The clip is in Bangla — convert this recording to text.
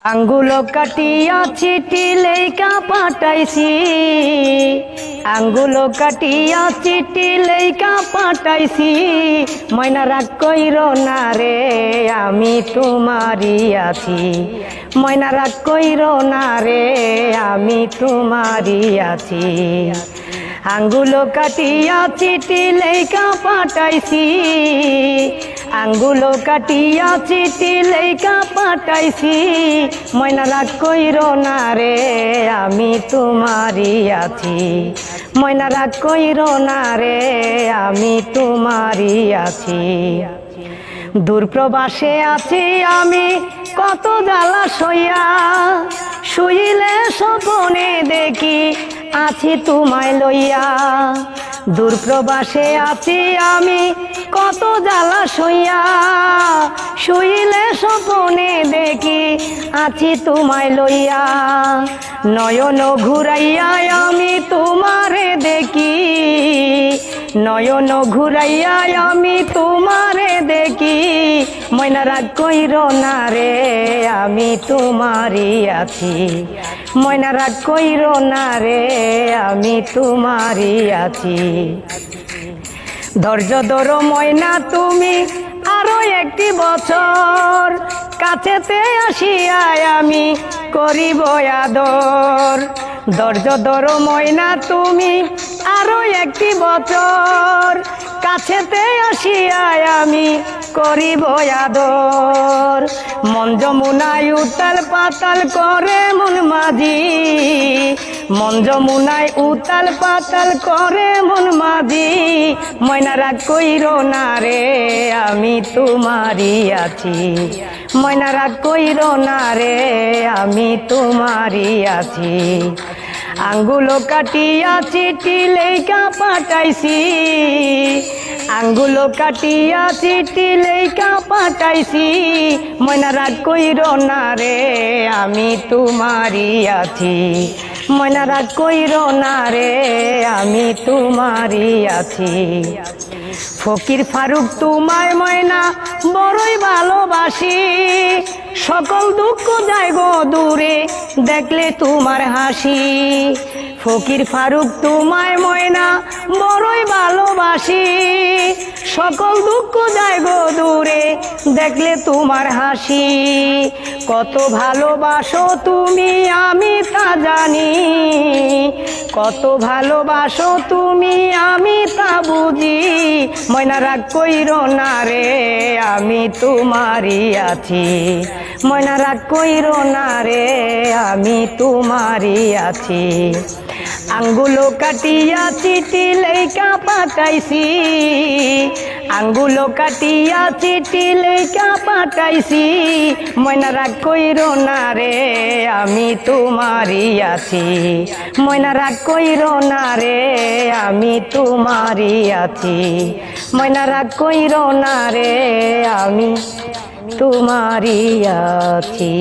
আঙ্গুল কাটিয়া চিঠি লেখা পাঠাইছি, আঙ্গুল কাটিয়া চিঠি লেখা পাঠাইছি। ময়না রাগ কইর না রে আমি তোমারই আছি, ময়না রাগ কইর না রে আমি তোমারই আছি। আঙ্গুল কাটিয়া চিঠি লেখা পাঠাইছি, আঙ্গুল কাটিয়া চিঠি লেখা পাঠাইছি। ময়না রাগ কইর না রে আমি তোমারই আছি, ময়না রাগ কইর না রে আমি তোমারই আছি। দূর প্রবাসে আছি আমি কত জ্বালা সইয়া, শুইলে স্বপনে দেখি আছি তোমায় লইয়া। দূর প্রবাসে আছি আমি কত জ্বালা সইয়া, শুইলে স্বপনে দেখি আছি তোমায় লইয়া। নয়ন ঘুরাইয়া আমি তোমারে দেখি, নয়ন ঘুরাইয়া আমি তোমারে দেখি। ময়না রাগ কইর না রে আমি তোমারই আছি, ময়না রাগ কইর না রে আমি তোমারই আছি। ধৈর্য ধরো ময়না তুমি আরো একটি বছর, কাছেতে আসিয়া আমি করিব আদর। ধৈর্য ধরো ময়না তুমি আরো একটি বছর, কাছেতে আসিয়া আমি করিব আদর। মন যমুনায় উতাল পাতাল করে মন মাঝি, মন যমুনায় উতাল পাতাল করে মন মাঝি। ময়না রাগ কইর না রে আমি তোমারই আছি, ময়না রাগ কইর না রে আমি তোমারই আছি। আঙ্গুল কাটিয়া চিঠি লেখা পাঠাইছি, আঙ্গুল কাটিয়া চিঠি লেখা পাঠাইছি। ময়না রাগ কইর না রে আমি তোমারই আছি, ময়না রাগ কইর না রে আমি তোমারই আছি। ফকির ফারুক তোমায় ময়না বড়ই ভালোবাসি, সকল দুঃখ যায় গো দূরে দেখলে তোমার হাসি। ফকির ফারুক তোমায় ময়না বড়ই ভালোবাসি, সকল দুঃখ যায় গো দূরে দেখলে তোমার হাসি। কত ভালোবাসো তুমি আমি তা জানি, কত ভালোবাসো তুমি আমি তা বুঝি। ময়না রাগ কইর না রে আমি তোমারই আছি, ময়না রাগ কইর না রে আমি তোমারই আছি। আঙ্গুল কাটিয়া চিঠি লেখা পাঠাইছি, আঙ্গুল কাটিয়া চিঠি লেখা পাঠাইছি। ময়না রাগ কইর না রে আমি তোমারই আছি, ময়না রাগ কইর না রে আমি তোমারই আছি, ময়না রাগ কইর না রে আমি তোমারই আছি।